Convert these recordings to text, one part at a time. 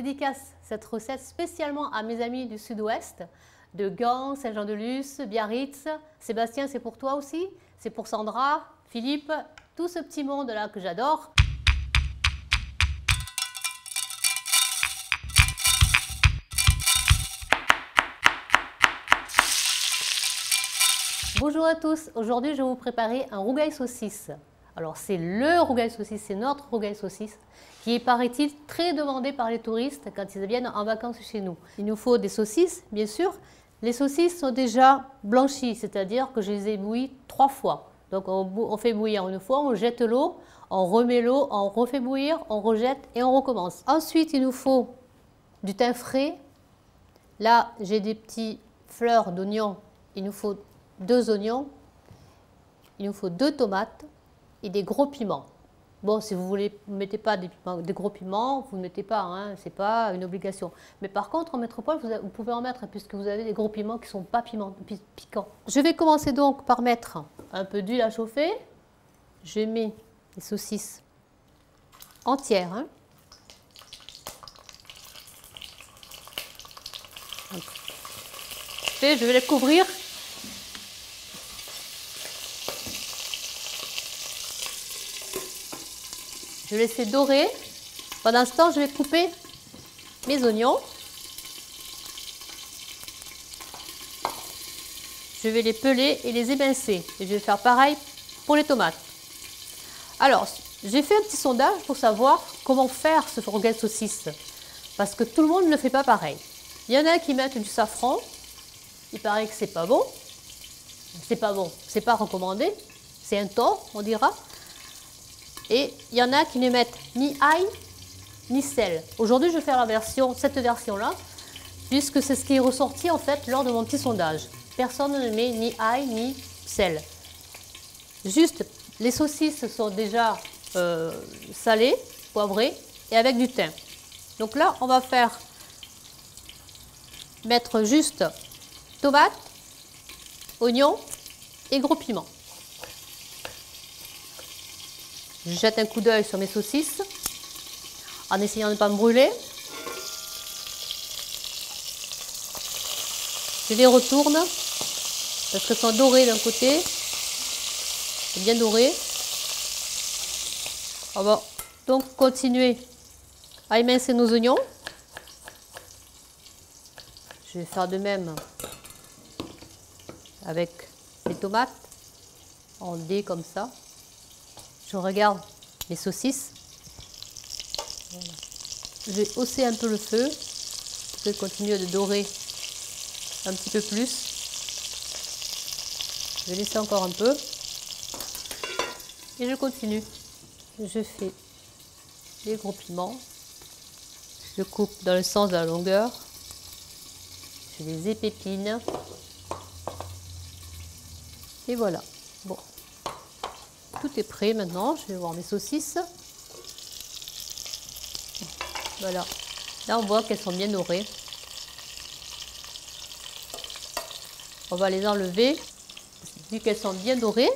dédicace cette recette spécialement à mes amis du sud-ouest, de Gand, Saint-Jean-de-Luz, Biarritz. Sébastien, c'est pour toi aussi, c'est pour Sandra, Philippe, tout ce petit monde-là que j'adore. Bonjour à tous, aujourd'hui je vais vous préparer un rougail saucisse. Alors c'est le rougail saucisse, c'est notre rougail saucisse qui est, paraît-il, très demandé par les touristes quand ils viennent en vacances chez nous. Il nous faut des saucisses, bien sûr. Les saucisses sont déjà blanchies, c'est-à-dire que je les ai bouillies 3 fois. Donc on fait bouillir une fois, on jette l'eau, on remet l'eau, on refait bouillir, on rejette et on recommence. Ensuite il nous faut du thym frais. Là j'ai des petites fleurs d'oignons, il nous faut 2 oignons, il nous faut 2 tomates et des gros piments. Bon, si vous voulez, ne mettez pas des gros piments, vous ne mettez pas, hein, ce n'est pas une obligation. Mais par contre, en métropole, vous pouvez en mettre puisque vous avez des gros piments qui ne sont pas piquants. Je vais commencer donc par mettre un peu d'huile à chauffer. Je mets les saucisses entières. Hein. Et je vais les couvrir. Je vais laisser dorer. Pendant ce temps, je vais couper mes oignons. Je vais les peler et les émincer. Et je vais faire pareil pour les tomates. Alors, j'ai fait un petit sondage pour savoir comment faire ce rougail saucisse. Parce que tout le monde ne le fait pas pareil. Il y en a qui mettent du safran. Il paraît que c'est pas bon. C'est pas bon, c'est pas recommandé. C'est un tort, on dira. Et il y en a qui ne mettent ni ail, ni sel. Aujourd'hui, je vais faire cette version-là, puisque c'est ce qui est ressorti en fait lors de mon petit sondage. Personne ne met ni ail, ni sel. Juste, les saucisses sont déjà salées, poivrées, et avec du thym. Donc là, on va mettre juste tomates, oignons et gros piments. Je jette un coup d'œil sur mes saucisses en essayant de ne pas me brûler. Je les retourne parce qu'elles sont dorées d'un côté. C'est bien doré. On va donc continuer à émincer nos oignons. Je vais faire de même avec les tomates en dés comme ça. Je regarde les saucisses. Voilà. Je vais hausser un peu le feu. Je vais continuer de dorer un petit peu plus. Je vais laisser encore un peu. Et je continue. Je fais les gros piments. Je coupe dans le sens de la longueur. Je les épépine. Et voilà. Bon. Tout est prêt maintenant, je vais voir mes saucisses. Voilà, là on voit qu'elles sont bien dorées. On va les enlever. Vu qu'elles sont bien dorées,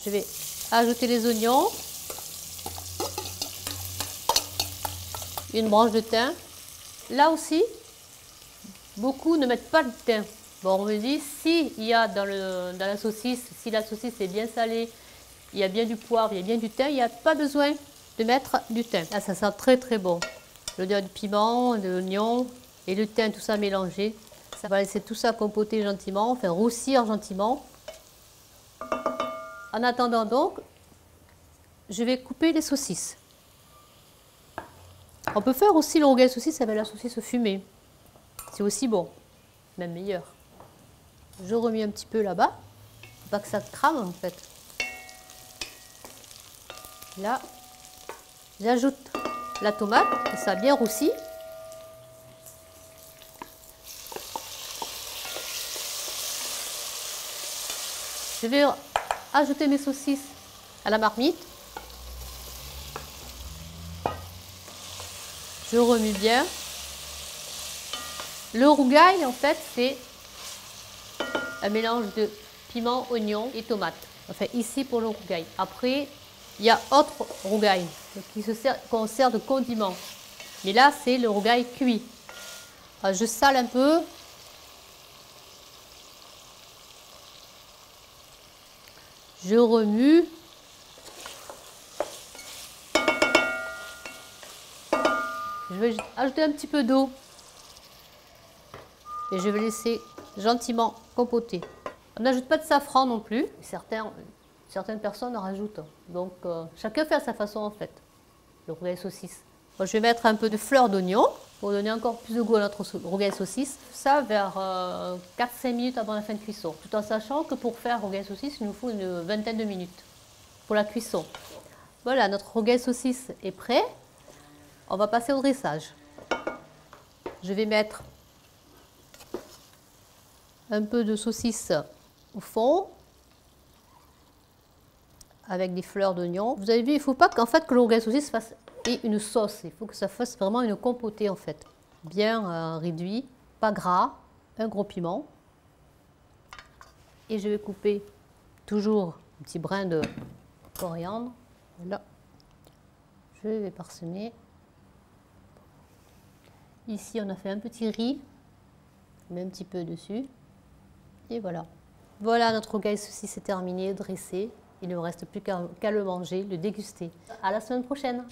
je vais ajouter les oignons. Une branche de thym. Là aussi, beaucoup ne mettent pas de thym. Bon, on me dit, si il y a dans la saucisse, si la saucisse est bien salée, il y a bien du poivre, il y a bien du thym, il n'y a pas besoin de mettre du thym. Là, ça sent très très bon. L'odeur du piment, de l'oignon et le thym, tout ça mélangé. Ça va laisser tout ça compoter gentiment, enfin roussir gentiment. En attendant donc, je vais couper les saucisses. On peut faire aussi le rougail saucisse avec la saucisse fumée. C'est aussi bon, même meilleur. Je remets un petit peu là-bas, pour pas que ça crame en fait. Là, j'ajoute la tomate, ça a bien roussi. Je vais ajouter mes saucisses à la marmite. Je remue bien. Le rougail, en fait, c'est un mélange de piment, oignon et tomate. Enfin, ici pour le rougail. Après, il y a autre rougail qu'on sert de condiment. Mais là, c'est le rougail cuit. Alors, je sale un peu. Je remue. Je vais ajouter un petit peu d'eau. Et je vais laisser gentiment compoter. On n'ajoute pas de safran non plus. Certaines personnes en rajoutent. Donc chacun fait à sa façon en fait. Le rougail saucisse. Bon, je vais mettre un peu de fleur d'oignon pour donner encore plus de goût à notre rougail saucisse. Ça vers 4-5 minutes avant la fin de cuisson. Tout en sachant que pour faire rougail saucisse, il nous faut une vingtaine de minutes pour la cuisson. Voilà, notre rougail saucisse est prêt. On va passer au dressage. Je vais mettre un peu de saucisse au fond avec des fleurs d'oignon. Vous avez vu, il ne faut pas qu'en fait que le rougail saucisse fasse une sauce. Il faut que ça fasse vraiment une compotée en fait. Bien réduit, pas gras, un gros piment. Et je vais couper toujours un petit brin de coriandre. Voilà. Je vais parsemer. Ici, on a fait un petit riz. On met un petit peu dessus. Et voilà. Voilà, notre rougail saucisse est terminé, dressé. Il ne me reste plus qu'à le manger, le déguster. À la semaine prochaine.